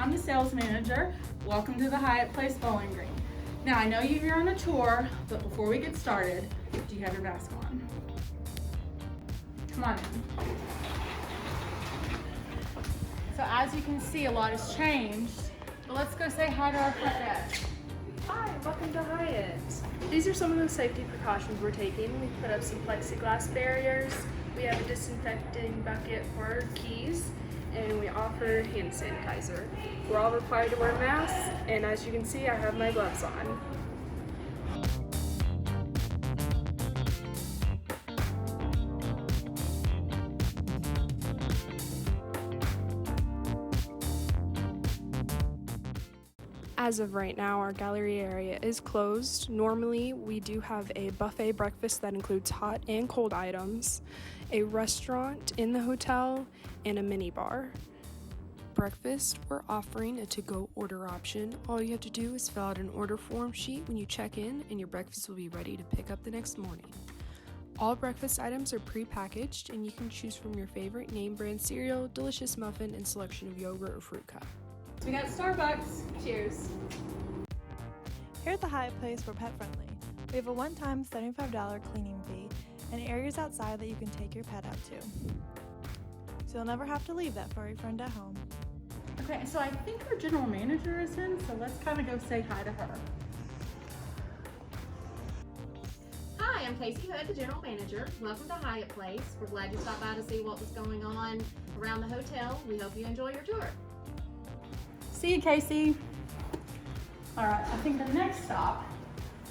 I'm the sales manager. Welcome to the Hyatt Place Bowling Green. Now, I know you're on a tour, but before we get started, do you have your mask on? Come on in. So as you can see, a lot has changed, but let's go say hi to our front desk. Hi, welcome to Hyatt. These are some of the safety precautions we're taking. We put up some plexiglass barriers. We have a disinfecting bucket for our keys, and we offer hand sanitizer. We're all required to wear masks, and as you can see, I have my gloves on. As of right now, our gallery area is closed. Normally, we do have a buffet breakfast that includes hot and cold items, a restaurant in the hotel, and a mini bar. Breakfast, we're offering a to-go order option. All you have to do is fill out an order form sheet when you check in, and your breakfast will be ready to pick up the next morning. All breakfast items are pre-packaged, and you can choose from your favorite name brand cereal, delicious muffin, and selection of yogurt or fruit cup. We got Starbucks. Cheers. Here at the Hyatt Place, we're pet friendly. We have a one-time $75 cleaning fee and areas outside that you can take your pet out to. So you'll never have to leave that furry friend at home. Okay, so I think our general manager is in, so let's kind of go say hi to her. Hi, I'm Casey Hood, the general manager. Welcome to Hyatt Place. We're glad you stopped by to see what was going on around the hotel. We hope you enjoy your tour. See you, Casey. All right, I think the next stop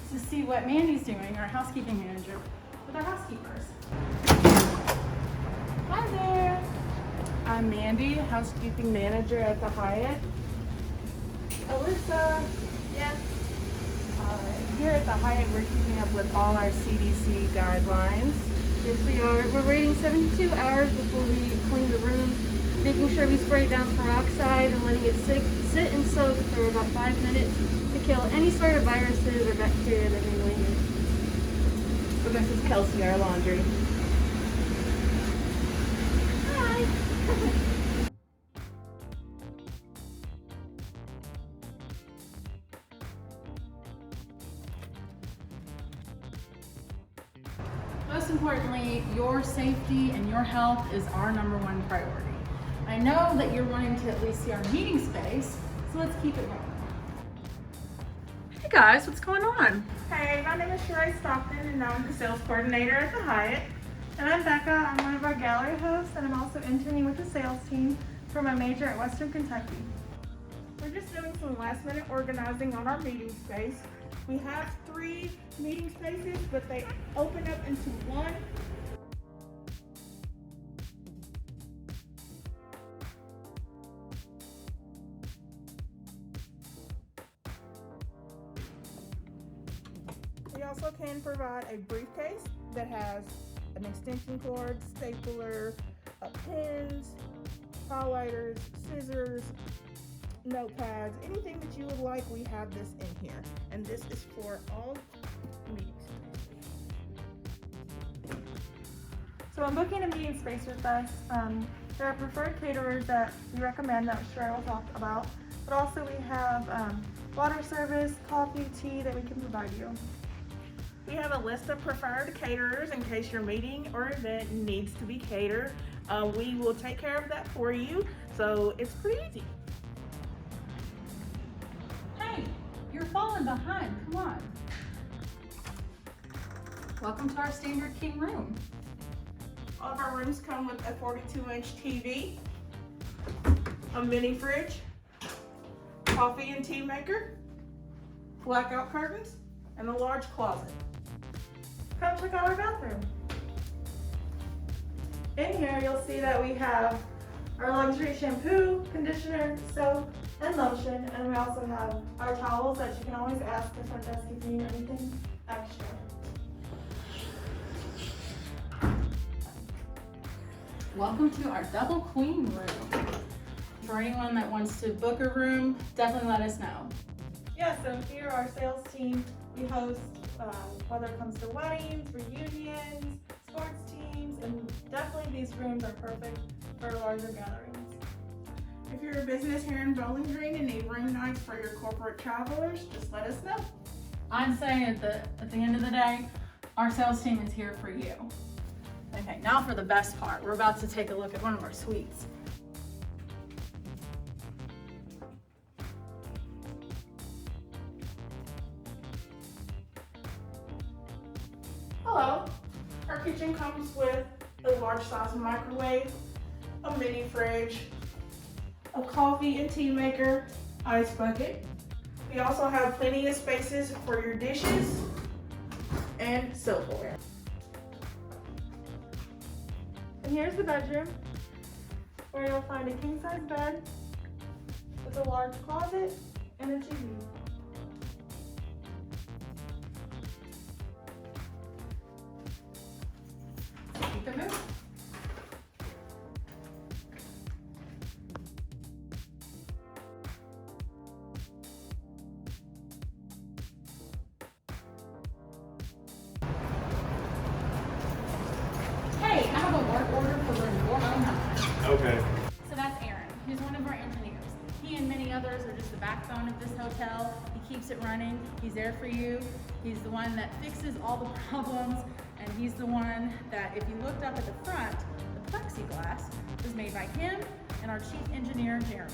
is to see what Mandy's doing, our housekeeping manager, with our housekeepers. Hi there. I'm Mandy, housekeeping manager at the Hyatt. Alyssa. Yes. Here at the Hyatt, we're keeping up with all our CDC guidelines. Yes, we are. We're waiting 72 hours before we clean the room, making sure we spray down peroxide and letting it sit and soak for about 5 minutes to kill any sort of viruses or bacteria that may linger. So this is Kelsey, our laundry. Hi! Most importantly, your safety and your health is our #1 priority. I know that you're wanting to at least see our meeting space, so let's keep it going. Hey guys, what's going on? Hey, my name is Sheree Stockton and I'm the sales coordinator at the Hyatt. And I'm Becca, I'm one of our gallery hosts and I'm also interning with the sales team for my major at Western Kentucky. We're just doing some last minute organizing on our meeting space. We have 3 meeting spaces, but they open up into one. We also can provide a briefcase that has an extension cord, stapler, pens, highlighters, scissors, notepads, anything that you would like, we have this in here. And this is for all meetings. So when booking a meeting space with us, there are preferred caterers that we recommend that Sheree will talk about, but also we have water service, coffee, tea that we can provide you. We have a list of preferred caterers in case your meeting or event needs to be catered. We will take care of that for you, so it's pretty easy. Hey, you're falling behind, come on. Welcome to our standard king room. All of our rooms come with a 42-inch TV, a mini fridge, coffee and tea maker, blackout curtains, and a large closet. Come check out our bathroom. In here, you'll see that we have our luxury shampoo, conditioner, soap, and lotion, and we also have our towels that you can always ask the front desk if you need anything extra. Welcome to our double queen room. For anyone that wants to book a room, definitely let us know. Yeah, so here our sales team, we host whether it comes to weddings, reunions, sports teams, and definitely these rooms are perfect for larger gatherings. If you're a business here in Bowling Green and need room nights for your corporate travelers, just let us know. I'd say at the end of the day, our sales team is here for you. Okay, now for the best part. We're about to take a look at one of our suites. Hello. Our kitchen comes with a large size microwave, a mini fridge, a coffee and tea maker, ice bucket. We also have plenty of spaces for your dishes and silverware. And here's the bedroom, where you'll find a king-size bed with a large closet and a TV. Keep it moving. Hey, I have a work order for room 409. Okay. So that's Aaron. He's one of our engineers. He and many others are just the backbone of this hotel. He keeps it running. He's there for you. He's the one that fixes all the problems, and he's the one that, if you looked up at the front, the plexiglass was made by him and our chief engineer, Jeremy.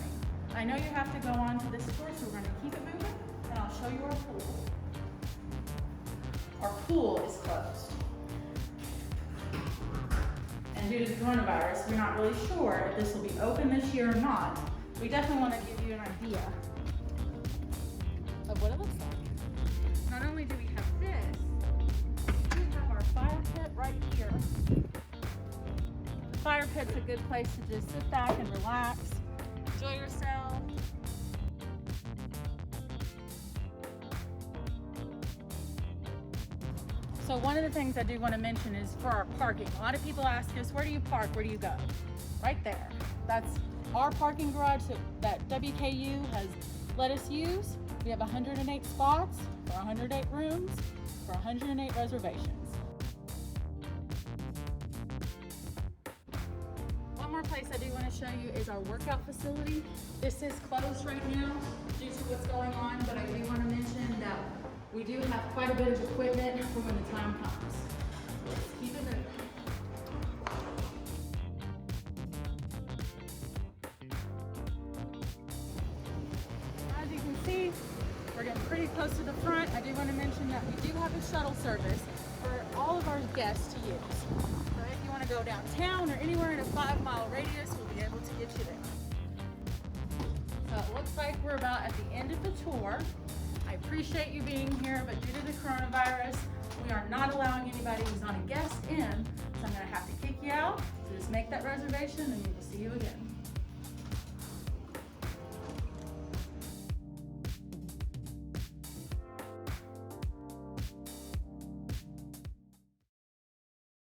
I know you have to go on to this tour, so we're going to keep it moving, and I'll show you our pool. Our pool is closed. And due to the coronavirus, we're not really sure if this will be open this year or not. We definitely want to give you an idea of what it looks like. Not only do we have this, we have our fire pit right here. The fire pit's a good place to just sit back and relax, enjoy yourself. So one of the things I do want to mention is for our parking. A lot of people ask us, where do you park? Where do you go? Right there. That's our parking garage that WKU has let us use. We have 108 spots for 108 rooms for 108 reservations. One more place I do want to show you is our workout facility. This is closed right now due to what's going on, but I do want to mention that we do have quite a bit of equipment for when the time comes. Let's keep it moving. As you can see, we're getting pretty close to the front. I do want to mention that we do have a shuttle service for all of our guests to use. So if you want to go downtown or anywhere in a 5-mile radius, we'll be able to get you there. So it looks like we're about at the end of the tour. I appreciate you being here, but due to the coronavirus, we are not allowing anybody who's not a guest in, so I'm going to have to kick you out. So just make that reservation and we will see you again.